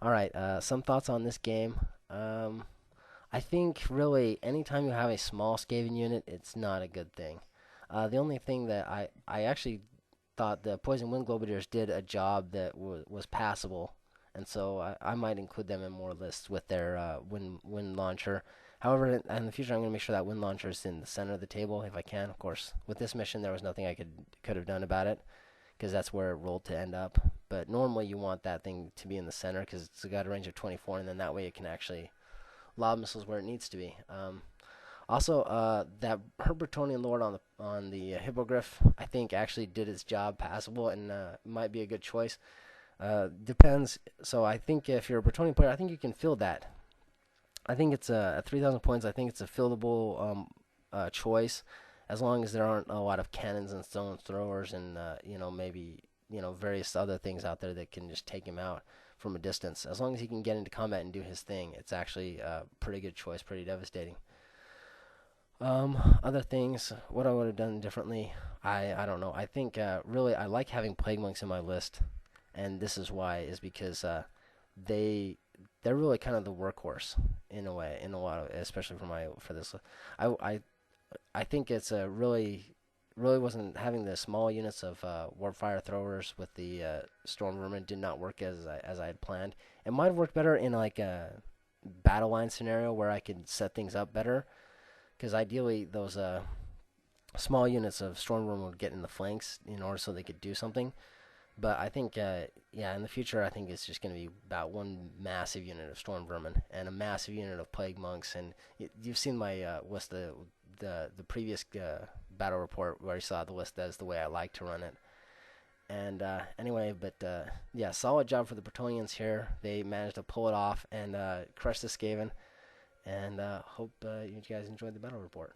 All right, some thoughts on this game. I think really anytime you have a small Skaven unit, it's not a good thing. The only thing that I actually thought the Poison Wind Globadiers did a job that was passable, and so I might include them in more lists with their wind launcher. However, in the future, I'm going to make sure that wind launcher is in the center of the table if I can. Of course, with this mission, there was nothing I could have done about it because that's where it rolled to end up. But normally, you want that thing to be in the center because it's got a range of 24, and then that way it can actually lob missiles where it needs to be. Also, that Herbertonian Lord on the Hippogriff, I think actually did its job passable and might be a good choice. Depends. So I think if you're a Bretonian player, I think you can fill that. I think it's at 3,000 points. I think it's a fillable choice, as long as there aren't a lot of cannons and stone throwers and maybe various other things out there that can just take him out from a distance. As long as he can get into combat and do his thing, it's actually a pretty good choice, pretty devastating. Other things, what I would have done differently, I don't know. I think really I like having plague monks in my list, and this is why is because they they're really kind of the workhorse in a way, in a lot of, especially for this. I I think it's a really wasn't having the small units of warp fire throwers with the storm vermin did not work as I had planned. It might have worked better in like a battle line scenario where I could set things up better because ideally those small units of Stormworm would get in the flanks in order so they could do something. But I think, yeah, in the future, I think it's just going to be about one massive unit of Storm Vermin and a massive unit of Plague Monks. And you've seen my list, the previous battle report where you saw the list. That's the way I like to run it. And anyway, but yeah, solid job for the Bretonians here. They managed to pull it off and crush the Skaven. And hope you guys enjoyed the battle report.